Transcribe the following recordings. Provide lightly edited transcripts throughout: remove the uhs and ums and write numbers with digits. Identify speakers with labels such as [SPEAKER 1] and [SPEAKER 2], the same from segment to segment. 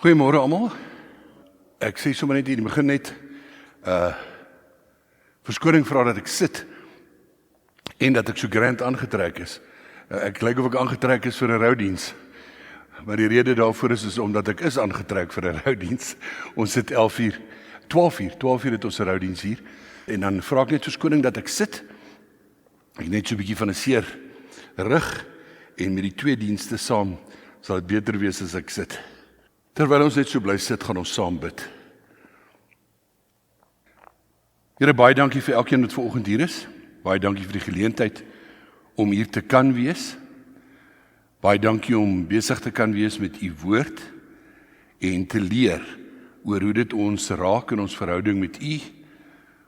[SPEAKER 1] Goeiemôre almal. Ek sê sommer net hier, die begin net verskoning vra dat ek sit en dat ek so grand aangetrek is. Ek lyk of ek aangetrek is vir 'n roudiens. Maar die rede daarvoor is omdat ek is aangetrek vir 'n roudiens. Ons sit 12 uur het ons 'n roudiens hier. En dan vra ek net verskoning dat ek sit. Ek net so 'n bietjie van 'n seer rug en met die twee dienste saam sal dit beter wees as ek sit. Terwyl ons net so bly sit, gaan ons saam bid. Here, baie dankie vir elkeen wat vanoggend hier is. Baie dankie vir die geleentheid om hier te kan wees. Baie dankie om besig te kan wees met u woord en te leer oor hoe dit ons raak in ons verhouding met u,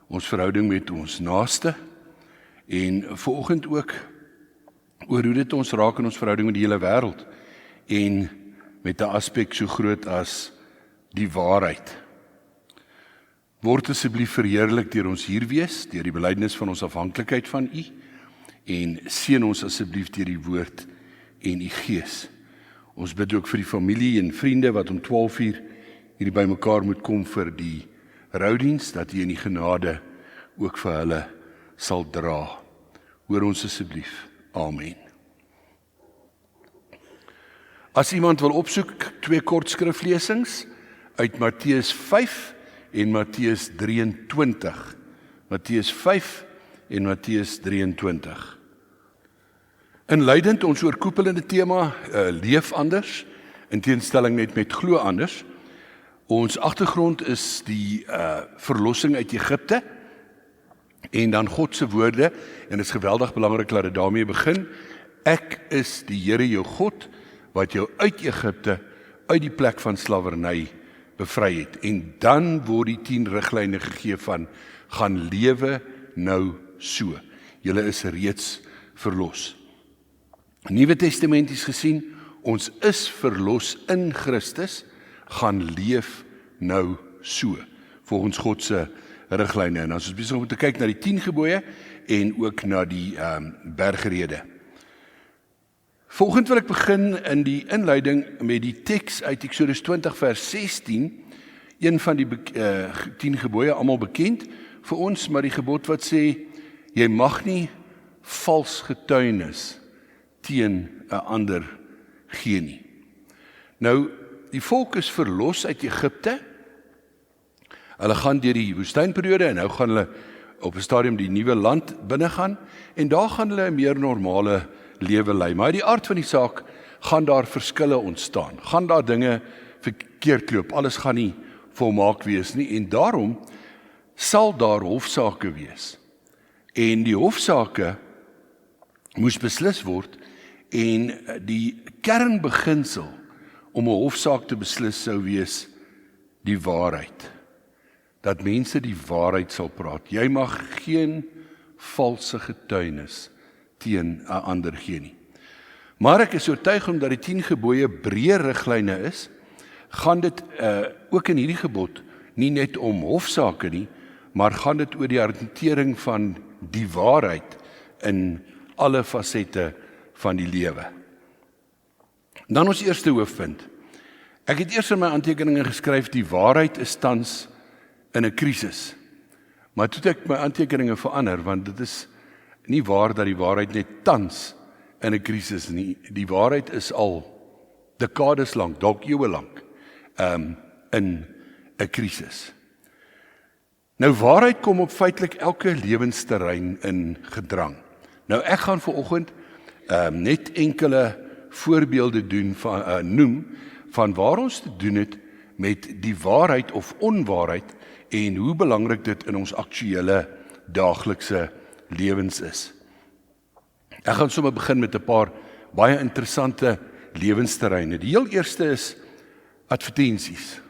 [SPEAKER 1] ons verhouding met ons naaste en vanoggend ook oor hoe dit ons raak in ons verhouding met die hele wêreld en met 'n aspek so groot as die waarheid. Word asseblief verheerlik deur ons hier wees, deur die belydenis van ons afhanklikheid van u en seën ons asseblief deur die woord en u gees. Ons bid ook vir die familie en vriende wat om 12 uur hier bymekaar moet kom vir die roudiens, dat u in die genade ook vir hulle sal dra. Hoor ons asseblief. Amen. As iemand wil opsoek, 2 kort skriflesings uit Matteus 5 en Matteus 23. Matteus 5 en Matteus 23. Inleidend ons oorkoepelende tema, leef anders, in teenstelling net met glo anders. Ons agtergrond is die verlossing uit Egipte, en dan God se woorde, en dit is geweldig belangrik dat dit daarmee begin. Ek is die Here jou God, wat jou uit Egipte, uit die plek van slawerny bevry het. En dan word die 10 riglyne gegee van, gaan lewe nou so. Julle is reeds verlos. Nuwe Testamenties gesien, ons is verlos in Christus, gaan leef nou so, volgens God se riglyne. En as ons besig om te kyk na die 10 gebooie, en ook na die bergrede. Volgende wil ek begin in die inleiding met die teks uit Eksodus 20 vers 16, een van die 10 gebooie, almal bekend vir ons, maar die gebod wat sê, jy mag nie vals getuienis teen 'n ander gee nie. Nou, die volk is verlos uit Egipte, hulle gaan deur die woestynperiode en nou gaan hulle op 'n stadium die nuwe land binnegaan en daar gaan hulle 'n meer normale lewe lei. Maar uit die aard van die saak gaan daar verskille ontstaan. Gaan daar dinge verkeerd loop. Alles gaan nie volmaak wees nie en daarom sal daar hofsaake wees. En die hofsaake moes beslis word en die kernbeginsel om 'n hofsaak te beslis sou wees die waarheid. Dat mense die waarheid sal praat. Jy mag geen valse getuienis teen 'n ander gee nie. Maar ek is oortuig omdat die 10 gebooie breë riglyne is, gaan dit ook in hierdie gebod nie net om hofsaake nie, maar gaan dit oor die hantering van die waarheid in alle fasette van die lewe. Dan ons eerste hoofpunt. Ek het eers in my aantekeninge geskryf, die waarheid is tans in 'n krisis. Maar toe het ek my aantekeninge verander, want dit is nie waar dat die waarheid net tans in 'n krisis nie. Die waarheid is al dekades lank, dalk eeue lank, in 'n krisis. Nou waarheid kom op feitelik elke lewensterrein in gedrang. Nou ek gaan vanoggend net enkele voorbeelde noem van waar ons te doen het met die waarheid of onwaarheid en hoe belangrik dit in ons aktuele daaglikse lewens is. Ek gaan sommer begin met 'n paar baie interessante lewensterreine. Die heel eerste is advertensies.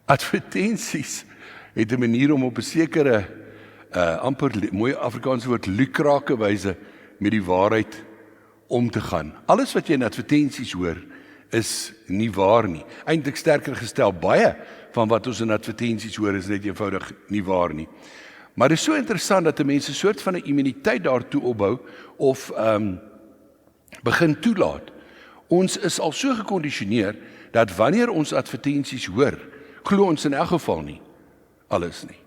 [SPEAKER 1] Advertensies het 'n manier om op 'n sekere amper mooi Afrikaanse woord lukrake wyse met die waarheid om te gaan. Alles wat jy in advertensies hoor is nie waar nie. Eintlik sterker gestel, baie van wat ons in advertensies hoor is net eenvoudig nie waar nie. Maar dit is so interessant dat mense 'n soort van 'n immuniteit daartoe opbou of begin toelaat. Ons is al so gekondisioneer dat wanneer ons advertensies hoor, glo ons in elk geval nie alles nie,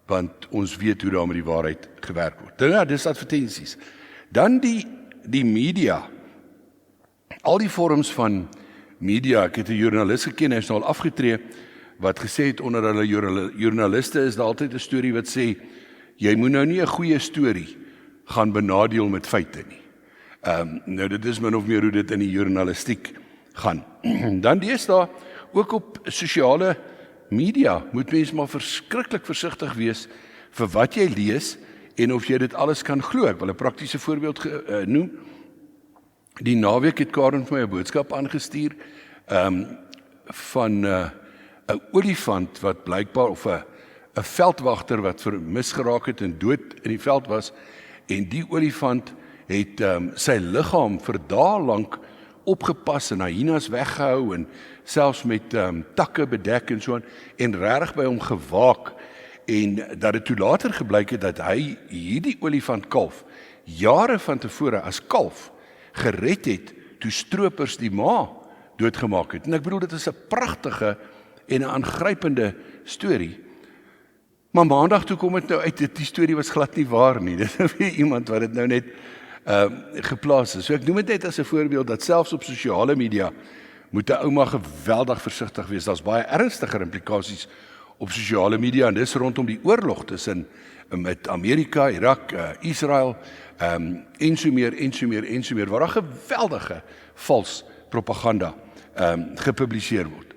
[SPEAKER 1] want ons weet hoe daar met die waarheid gewerk word. Ja, dis advertensies. Dan die media, al die vorms van media. Ek het 'n joernalis geken, hy is nou al afgetree, wat gesê het onder hulle joernaliste is daar altyd 'n storie wat sê, jy moet nou nie 'n goeie storie gaan benadeel met feite nie. Nou dit is min of meer hoe dit in die journalistiek gaan. Dan deesdae ook op sosiale media moet mens maar verskriklik versigtig wees vir wat jy lees en of jy dit alles kan glo. Ek wil 'n praktiese voorbeeld noem. Die naweek het Karen vir my 'n boodskap aangestuur van 'n olifant wat blykbaar of 'n veldwagter wat vermis geraak het en dood in die veld was, en die olifant het sy liggaam vir dae lank opgepas en hyenas weggehou en selfs met takke bedek en so aan, en regtig by hom gewaak, en dat dit toe later gebleik het dat hy hierdie olifantkalf jare van tevore as kalf gered het toe stroopers die ma doodgemaak het. En ek bedoel, dit is 'n pragtige en 'n aangrypende storie. Maar maandag toe kom dit nou uit, die storie was glad nie waar nie. Dit is weer iemand wat dit nou net geplaas is. So ek noem dit net as 'n voorbeeld dat selfs op sosiale media moet 'n ouma geweldig versigtig wees. Daar's baie ernstiger implikasies op sosiale media, en dis rondom die oorlog tussen met Amerika, Irak, Israel, en so meer, waar daar geweldige vals propaganda gepubliseer word.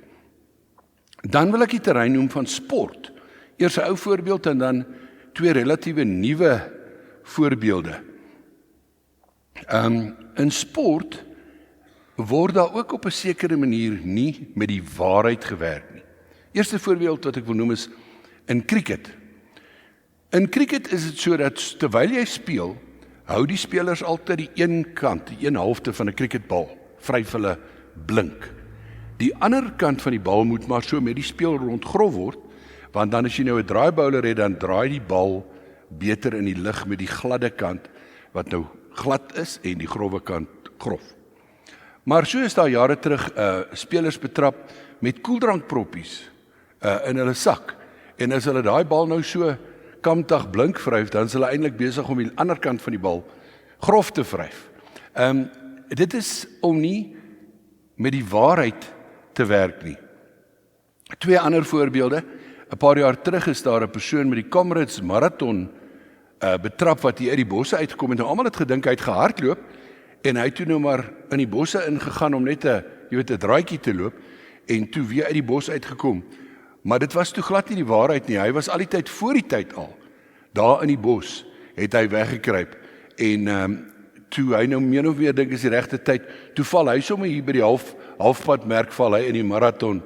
[SPEAKER 1] Dan wil ek die terrein noem van sport. Eers 'n ou voorbeeld en dan twee relatiewe nuwe voorbeelde. In sport word daar ook op 'n sekere manier nie met die waarheid gewerk nie. Eerste voorbeeld wat ek wil noem is in cricket. In cricket is dit so dat terwyl jy speel, hou die spelers altyd die een kant, die een halfte van 'n cricketbal, vry vir hulle blink. Die ander kant van die bal moet maar so met die speel rondgrof word, want dan as jy nou 'n draaibouler het, dan draai die bal beter in die lug met die gladde kant, wat nou glad is, en die grove kant grof. Maar so is daar jare terug spelers betrap met koeldrankproppies in hulle sak, en as hulle daai bal nou so kamtig blink vryf, dan is hulle eintlik besig om die ander kant van die bal grof te vryf. Dit is om nie met die waarheid te werk nie. Twee ander voorbeelde. 'n Paar jaar terug is daar 'n persoon met die Comrades Marathon betrap wat hier uit die bosse uitgekom het. Nou almal het gedink hy het gehardloop, en hy het toe nou maar in die bosse ingegaan om net 'n draaitjie te loop, en toe weer uit die bos uitgekom. Maar dit was toe glad nie die waarheid nie. Hy was al die tyd voor die tyd al daar in die bos, het hy weggekruip, en toe hy nou min of meer dink is die regte tyd, toe val hy sommer hier by die halfpad merk val hy in die marathon,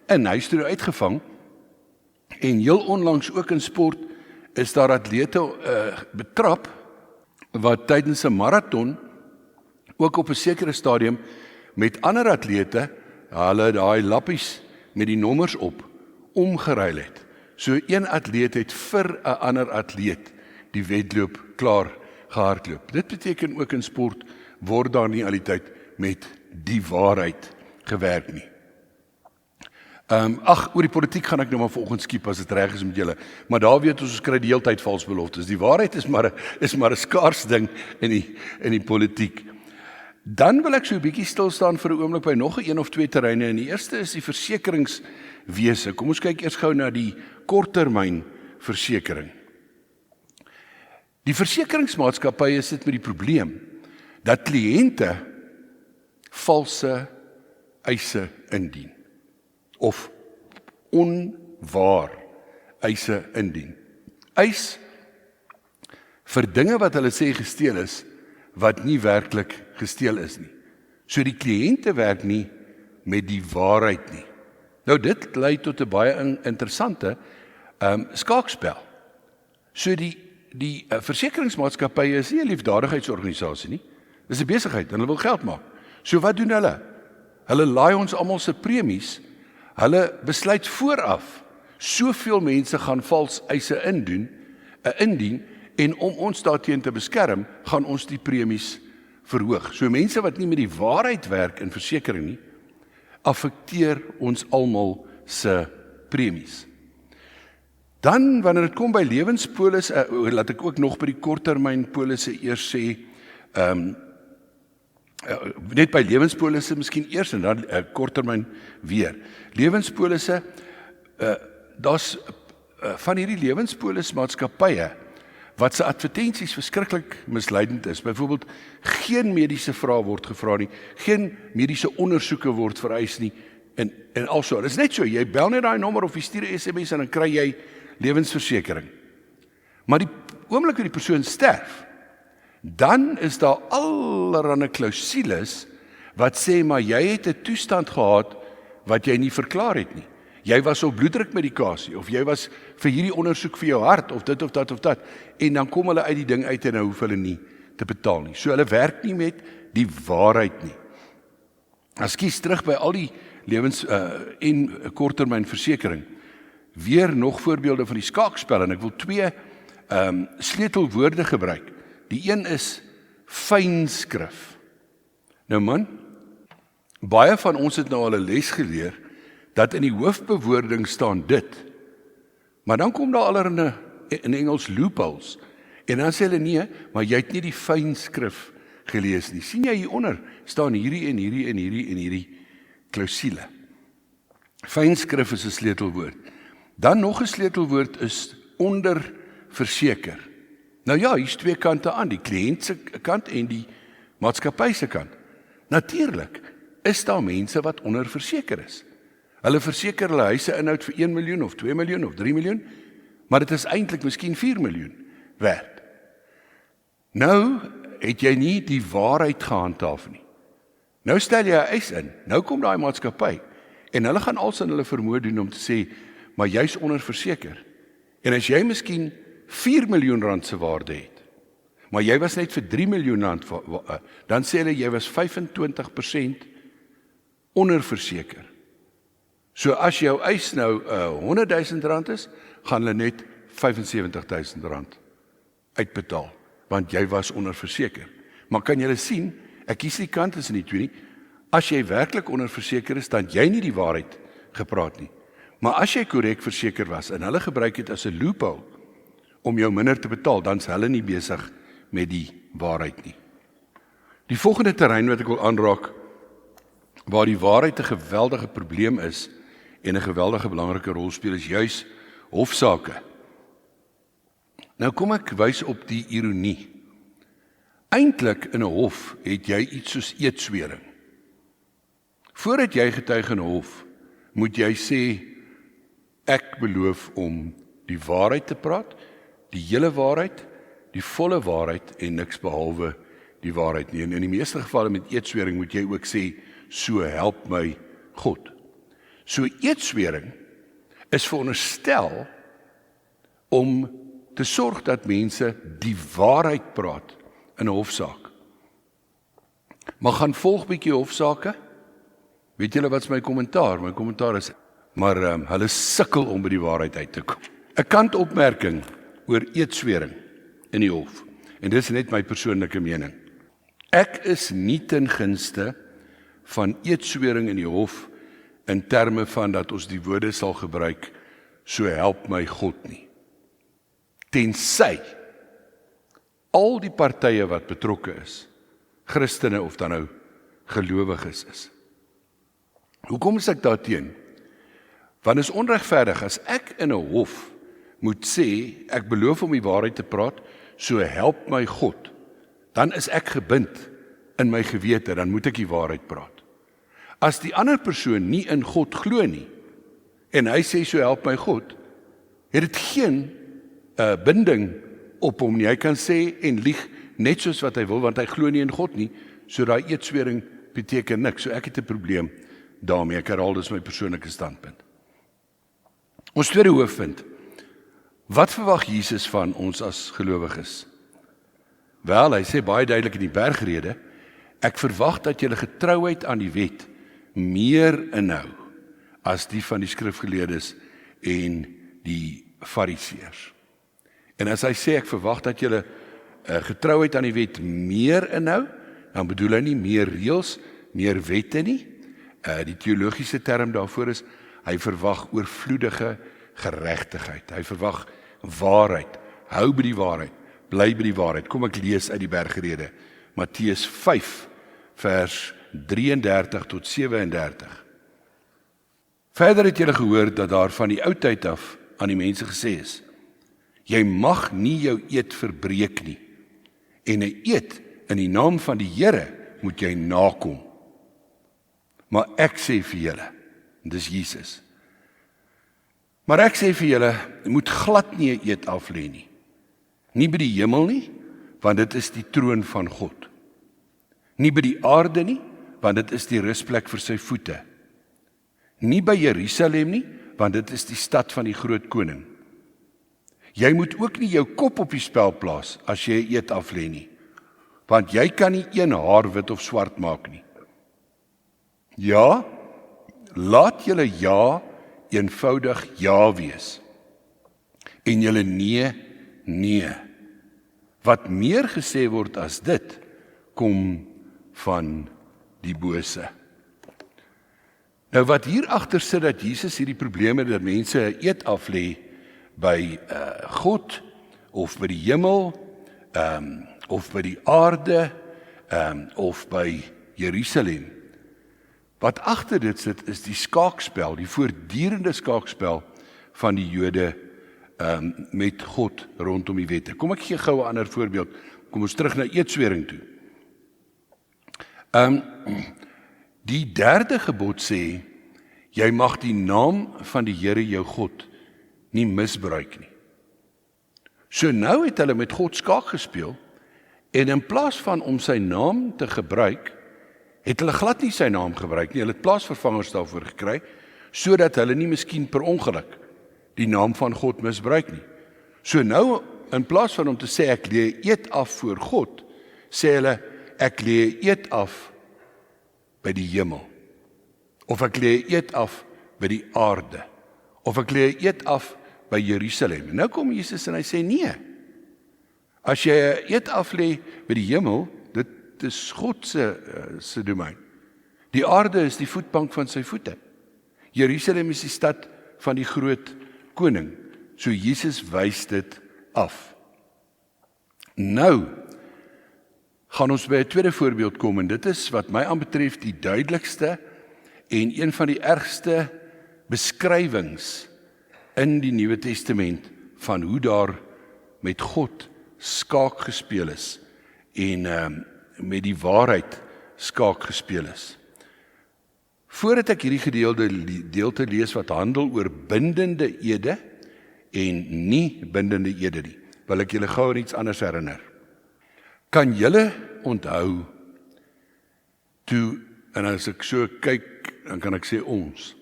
[SPEAKER 1] en hy is toe uitgevang. En heel onlangs ook in sport is daar atlete betrap wat tydens 'n marathon ook op 'n sekere stadium met ander atlete hulle daai lappies met die nommers op omgeruil het. So een atleet het vir 'n ander atleet die wedloop klaar gehardloop. Dit beteken ook in sport word daar nie al die tyd met die waarheid gewerk nie. Oor die politiek gaan ek nou maar vanoggend skiep as dit reg is met julle. Maar daar weet ons kry die hele tyd vals beloftes. Die waarheid is maar 'n skaars ding in die politiek. Dan wil ek so 'n bietjie stil staan vir 'n oomblik by nog 'n of twee terreine. En die eerste is die versekeringswese. Kom ons kyk eers gou na die korttermyn versekering. Die versekeringsmaatskappye sit met die probleem dat kliënte valse eise indien of onwaar eise indien. Eis vir dinge wat hulle sê gesteel is, wat nie werklik gesteel is nie. So die kliënte werk nie met die waarheid nie. Nou dit lei tot 'n baie interessante skaakspel. So die versekeringsmaatskappye is nie 'n liefdadigheidsorganisasie nie. Dis 'n besigheid en hulle wil geld maak. So wat doen hulle? Hulle laai ons almal se premies. Hulle besluit vooraf, soveel mense gaan vals eise indien, en om ons daarteen te beskerm, gaan ons die premies verhoog. So mense wat nie met die waarheid werk in versekering nie, affekteer ons almal se premies. Dan, wanneer dit kom by lewenspolis, laat ek ook nog by die korttermynpolisse eers sê, net by lewenspolisse miskien eers en dan korttermyn weer. Lewenspolisse, daar's van hierdie lewenspolismaatskappye wat se advertensies verskriklik misleidend is. Byvoorbeeld, geen mediese vrae word gevra nie, geen mediese ondersoeke word vereis nie, en also, dit is net so, jy bel net daai nommer of jy stuur 'n SMS en dan kry jy lewensversekering. Maar die oomblik wat die persoon sterf, dan is daar allerlei klousules wat sê, maar jy het 'n toestand gehad wat jy nie verklaar het nie. Jy was op bloeddrukmedikasie, of jy was vir hierdie ondersoek vir jou hart, of dit of dat of dat, en dan kom hulle uit die ding uit en nou hoef hulle nie te betaal nie. So hulle werk nie met die waarheid nie. As kies terug by al die lewens- en korttermynversekering, weer nog voorbeelde van die skaakspel, en ek wil 2 sleutelwoorde gebruik. Die een is fynskrif. Nou man, baie van ons het nou al 'n les geleer, dat in die hoofbewoording staan dit, maar dan kom daar allerlei in Engels loopholes, en dan sê hulle nee, maar jy het nie die fynskrif gelees nie. Sien jy hieronder, staan hierdie en hierdie en hierdie en hierdie klousule. Fynskrif is 'n sleutelwoord. Dan nog 'n sleutelwoord is onderverseker. Nou ja, hier's 2 kante aan, die kliënt se kant en die maatskappy se kant. Natuurlik is daar mense wat onderverseker is. Hulle verseker hulle huise inhoud vir 1 miljoen of 2 miljoen of 3 miljoen, maar dit is eintlik miskien 4 miljoen werd. Nou het jy nie die waarheid gehandhaaf nie. Nou stel jy 'n eis in, nou kom daai maatskappy, en hulle gaan als in hulle vermoë doen om te sê, maar jy's onderverseker. En as jy miskien 4 miljoen rand se waarde het, maar jy was net vir 3 miljoen rand, dan sê hulle jy was 25% onderverseker. So as jou eis nou 100.000 rand is, gaan hulle net 75.000 rand uitbetaal, want jy was onderverseker. Maar kan julle sien, ek kies die kant tussen die twee nie, as jy werklik onderverseker is, dan jy nie die waarheid gepraat nie. Maar as jy korrek verseker was, en hulle gebruik dit as 'n loophole, om jou minder te betaal, dan is hulle nie besig met die waarheid nie. Die volgende terrein wat ek wil aanraak, waar die waarheid 'n geweldige probleem is, en 'n geweldige belangrike rol speel, is juis hofsaake. Nou kom ek wys op die ironie. Eintlik in 'n hof het jy iets soos eedswering. Voordat jy getuig in 'n hof, moet jy sê, ek beloof om die waarheid te praat, die hele waarheid, die volle waarheid en niks behalwe die waarheid nie. En in die meeste gevalle met eedswering moet jy ook sê, so help my God. So eedswering is veronderstel om te sorg dat mense die waarheid praat in 'n hofsaak. Maar gaan volg bietjie hofsaake? Weet julle wat is my kommentaar? My kommentaar is, maar hulle sukkel om by die waarheid uit te kom. 'n Kantopmerking oor eedswering in die hof. En dis net my persoonlike mening. Ek is nie ten gunste van eedswering in die hof in terme van dat ons die woorde sal gebruik, so help my God nie. Tensy al die partye wat betrokke is, Christene of dan nou gelowiges is. Hoekom is ek daarteen? Want is onregverdig as ek in 'n hof moet sê, ek beloof om die waarheid te praat, so help my God, dan is ek gebind in my gewete, dan moet ek die waarheid praat. As die ander persoon nie in God glo nie, en hy sê so help my God, het dit geen binding op hom nie. Hy kan sê en lieg net soos wat hy wil, want hy glo nie in God nie, so daai eedswering beteken niks. So ek het 'n probleem daarmee. Ek herhaal, dis my persoonlike standpunt. Ons tweede hoofpunt. Wat verwag Jesus van ons as gelowiges? Wel, hy sê baie duidelik in die bergrede, ek verwag dat julle getrouheid aan die wet meer inhou as die van die skrifgeleerdes en die fariseërs. En as hy sê ek verwag dat julle getrouheid aan die wet meer inhou, dan bedoel hy nie meer reëls, meer wette nie. Die teologiese term daarvoor is, hy verwag oorvloedige geregtigheid. Hy verwag waarheid. Hou by die waarheid, bly by die waarheid. Kom ek lees uit die Bergrede, Matteus 5 vers 33 tot 37. Verder het julle gehoor dat daar van die ou tyd af aan die mense gesê is, jy mag nie jou eed verbreek nie, en 'n eed in die naam van die Here moet jy nakom. Maar ek sê vir julle, en dis Jesus, maar ek sê vir julle, jy moet glad nie 'n eed aflê nie. Nie by die hemel nie, want dit is die troon van God. Nie by die aarde nie, want dit is die rusplek vir sy voete. Nie by Jerusalem nie, want dit is die stad van die groot koning. Jy moet ook nie jou kop op die spel plaas as jy 'n eed aflê nie, want jy kan nie een haar wit of swart maak nie. Ja, laat julle ja eenvoudig ja wees, en julle nee, nee. Wat meer gesê word as dit, kom van die bose. Nou wat hier agter sit, dat Jesus hierdie probleme dat mense 'n eed aflê by God, of by die hemel, of by die aarde, of by Jerusalem. Wat agter dit sit, is die skaakspel, die voortdurende skaakspel van die Jode met God rondom die wette. Kom ek gee gou 'n ander voorbeeld. Kom ons terug na eedswering toe. Die derde gebod sê, jy mag die naam van die Here jou God nie misbruik nie. So nou het hulle met God skaak gespeel, en in plaas van om sy naam te gebruik, het hulle glad nie sy naam gebruik nie, hulle het plaasvervangers daarvoor gekry, sodat hulle nie miskien per ongeluk die naam van God misbruik nie. So nou, in plaas van om te sê, ek lê 'n eed af voor God, sê hulle, ek lê 'n eed af by die hemel, of ek lê 'n eed af by die aarde, of ek lê 'n eed af by Jerusalem. En nou kom Jesus en hy sê, nee, as jy 'n eed af lê by die hemel, dit is God se domein. Die aarde is die voetbank van sy voete. Jerusalem is die stad van die groot koning. So Jesus wys dit af. Nou gaan ons by 'n tweede voorbeeld kom, en dit is wat my aanbetref die duidelikste en een van die ergste beskrywings in die Nuwe Testament van hoe daar met God skaak gespeel is en met die waarheid skaak gespeel is. Voordat ek hierdie gedeelte lees wat handel oor bindende ede en nie bindende ede nie, wil ek julle gou aan iets anders herinner. Kan julle onthou toe, en as ek so kyk, dan kan ek sê ons,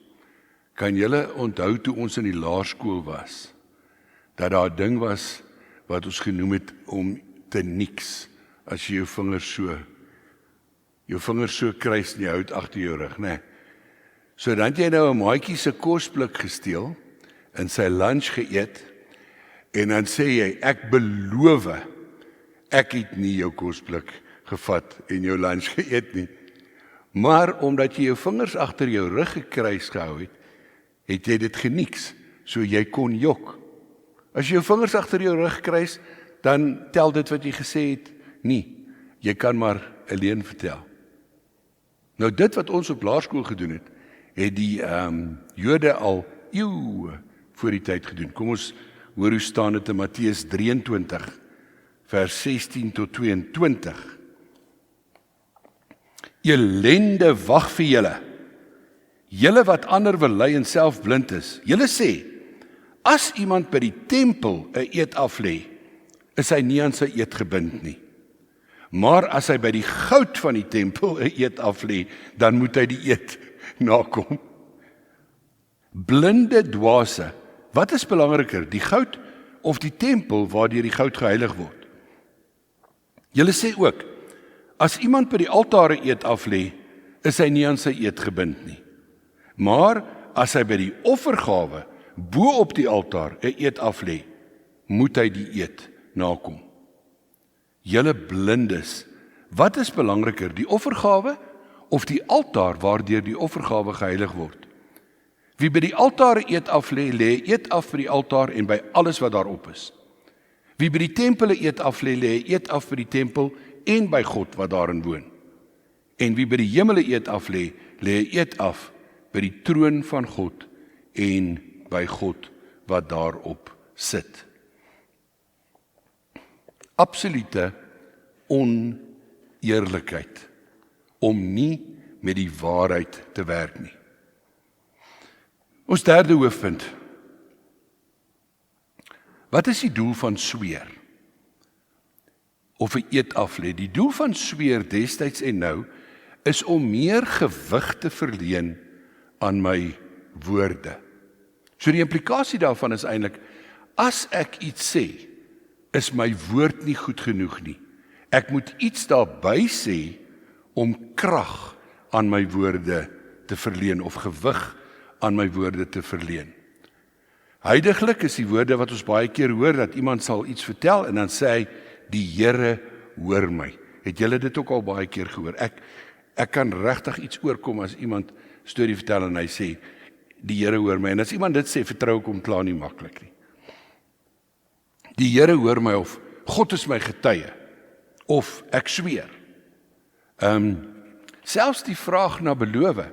[SPEAKER 1] kan julle onthou toe ons in die laerskool was, dat daar 'n ding was wat ons genoem het om te niks, as jy jou vingers so kruis en jy houd agter jou rug, né? So dan het jy nou 'n maatjie se kosblik gesteel, en sy lunch geëet, en dan sê jy, ek beloof, ek het nie jou kosblik gevat en jou lunch geëet nie. Maar omdat jy jou vingers agter jou rug gekruis gehou het, het jy dit geniks, so jy kon jok. As jy jou vingers agter jou rug kruis, dan tel dit wat jy gesê het nie. Jy kan maar alleen vertel. Nou dit wat ons op laerskool gedoen het, het die Jode al eeue voor die tyd gedoen. Kom ons hoor hoe staan dit in Matteus 23, vers 16 tot 22. Elende wag vir julle, julle wat ander wil lei en self blind is. Julle sê, as iemand by die tempel 'n eed aflê, is hy nie aan sy eed gebind nie. Maar as hy by die goud van die tempel 'n eed aflê, dan moet hy die eed nakom. Blinde dwaase, wat is belangriker, die goud of die tempel waardeur die goud geheilig word? Julle sê ook, as iemand by die altaar 'n eed aflê, is hy nie aan sy eed gebind nie. Maar as hy by die offergawe bo op die altaar 'n eed aflê, moet hy die eed nakom. Julle blindes, wat is belangriker, die offergawe of die altaar waardeur die offergawe geheilig word. Wie by die altaar eet af lê, lê eet af by die altaar en by alles wat daarop is. Wie by die tempel eet af lê, lê eet af by die tempel en by God wat daarin woon. En wie by die hemele eet af lê, lê eet af by die troon van God en by God wat daarop sit. Absolute oneerlikheid om nie met die waarheid te werk nie. Ons derde hoofpunt. Wat is die doel van sweer? Of 'n eed af lê? Die doel van sweer destyds en nou is om meer gewig te verleen aan my woorde. So die implikasie daarvan is eintlik, as ek iets sê, is my woord nie goed genoeg nie. Ek moet iets daarby sê om krag aan my woorde te verleen of gewig aan my woorde te verleen. Huidiglik is die woorde wat ons baie keer hoor, dat iemand sal iets vertel en dan sê hy, die Here hoor my. Het julle dit ook al baie keer gehoor? Ek kan regtig iets oorkom as iemand storie vertel en hy sê, die Here hoor my. En as iemand dit sê, vertrou ek hom klaar nie maklik nie. Die Here hoor my, of God is my getuie, of ek sweer. Selfs die vraag na belowe,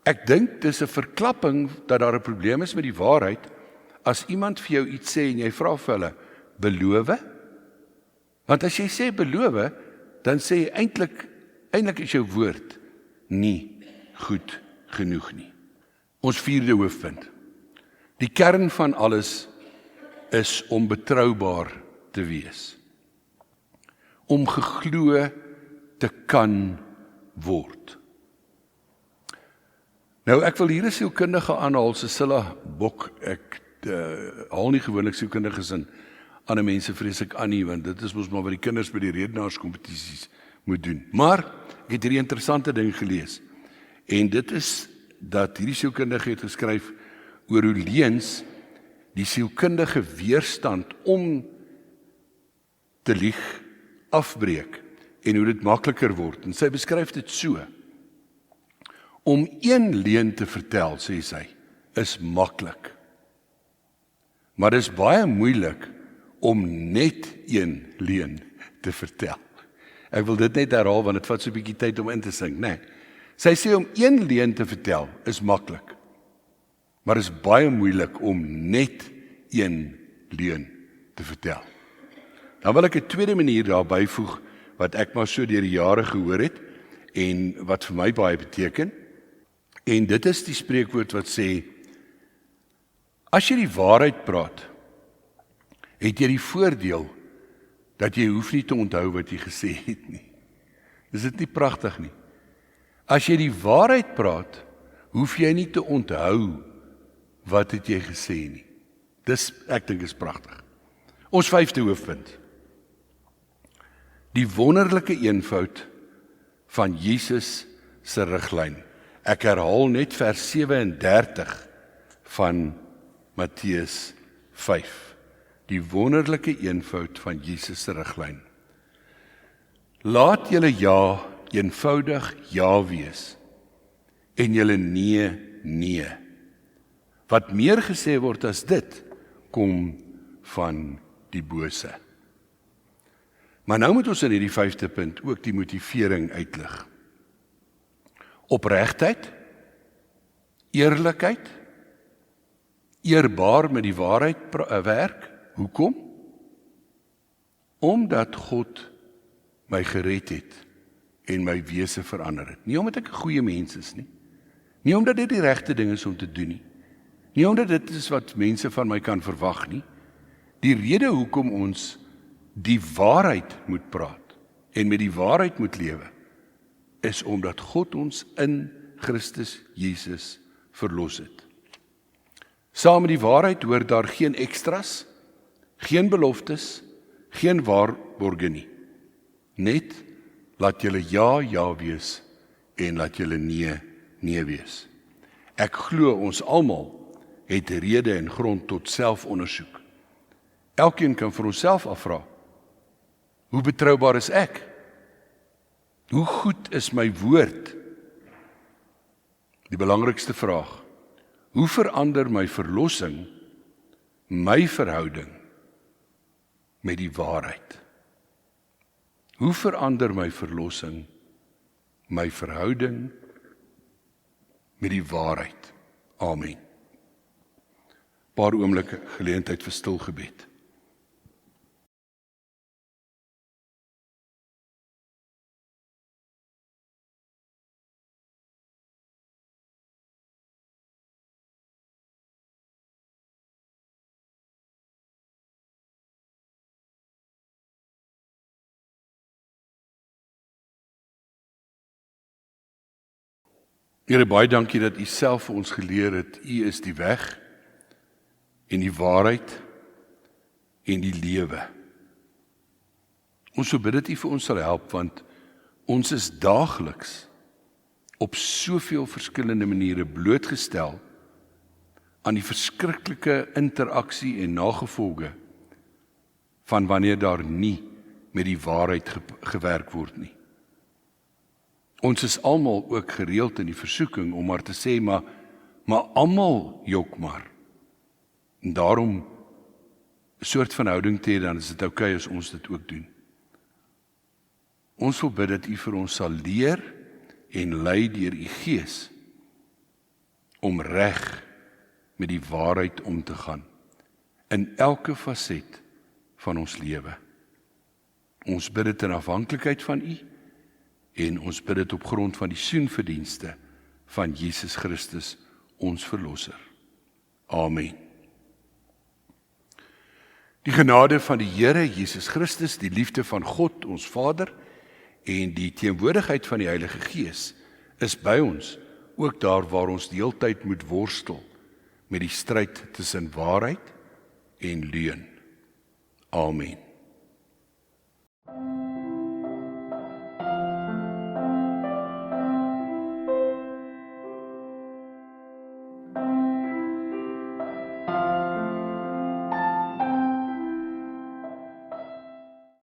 [SPEAKER 1] ek dink dis 'n verklapping dat daar 'n probleem is met die waarheid, as iemand vir jou iets sê en jy vra vir hulle, belowe? Want as jy sê belowe, dan sê jy eintlik is jou woord nie goed genoeg nie. Ons vierde hoofpunt. Die kern van alles is om betroubaar te wees. Om geglo te kan word. Nou, ek wil hier 'n sielkundige aanhaal, Cecilia Bok. Ek haal nie gewoonlik sielkundiges in ander mense vreeslik aan nie, want dit is mos maar wat die kinders by die redenaarskompetisies moet doen. Maar ek het hierdie interessante ding gelees. En dit is dat hierdie sielkundige het geskryf oor hoe leuns die sielkundige weerstand om te lieg afbreek en hoe dit makliker word. En sy beskryf dit so: om een leuen te vertel, sê sy, is maklik. Maar dit is baie moeilik om net een leuen te vertel. Ek wil dit net herhaal, want dit vat so 'n bietjie tyd om in te sink, né? Sy sê om een leuen te vertel is maklik, maar is baie moeilik om net een leuen te vertel. Dan wil ek 'n tweede manier daarby voeg, wat ek maar so deur die jare gehoor het, en wat vir my baie beteken, en dit is die spreekwoord wat sê, as jy die waarheid praat, het jy die voordeel, dat jy hoef nie te onthou wat jy gesê het nie. Is dit nie pragtig nie? As jy die waarheid praat, hoef jy nie te onthou wat het jy gesê nie. Dis, ek dink is pragtig. Ons vyfde hoofpunt. Die wonderlike eenvoud van Jesus se riglyn. Ek herhaal net vers 37 van Matteus 5. Die wonderlike eenvoud van Jesus se riglyn. Laat julle ja eenvoudig ja wees en julle nee nee. Wat meer gesê word as dit, kom van die bose. Maar nou moet ons in hierdie vyfde punt ook die motivering uitlig. Opregtheid, eerlikheid, eerbaar met die waarheid werk. Hoekom? Omdat God my gered het en my wese verander het. Nie omdat ek 'n goeie mens is nie. Nie omdat dit die regte ding is om te doen nie. Nie omdat dit is wat mense van my kan verwag nie. Die rede hoekom ons die waarheid moet praat en met die waarheid moet lewe, is omdat God ons in Christus Jesus verlos het. Saam met die waarheid hoort daar geen ekstras, geen beloftes, geen waarborge nie. Net laat julle ja, ja wees en laat julle nee, nee wees. Ek glo ons almal het rede en grond tot selfondersoek. Elkeen kan vir homself afvra, hoe betroubaar is ek? Hoe goed is my woord Die belangrikste vraag: hoe verander my verlossing my verhouding met die waarheid? Hoe verander my verlossing my verhouding met die waarheid? Amen. Paar oomblikke geleentheid vir stil gebed. Here, baie dankie dat U self vir ons geleer het, U is die weg en die waarheid en die lewe. Ons so bid dat U vir ons sal help, want ons is daagliks op soveel verskillende maniere blootgestel aan die verskriklike interaksie en nagevolge van wanneer daar nie met die waarheid gewerk word nie. Ons is almal ook gereeld in die versoeking om maar te sê, maar almal jok maar. En daarom 'n soort van houding te hê, dan is dit oukei as ons dit ook doen. Ons wil bid dat U vir ons sal leer en lei deur U Gees om reg met die waarheid om te gaan in elke faset van ons lewe. Ons bid dit in afhanklikheid van U en ons bid dit op grond van die soenverdienste van Jesus Christus, ons Verlosser. Amen. Die genade van die Here Jesus Christus, die liefde van God, ons Vader, en die teenwoordigheid van die Heilige Gees is by ons, ook daar waar ons die hele tyd moet worstel met die stryd tussen waarheid en leuen. Amen.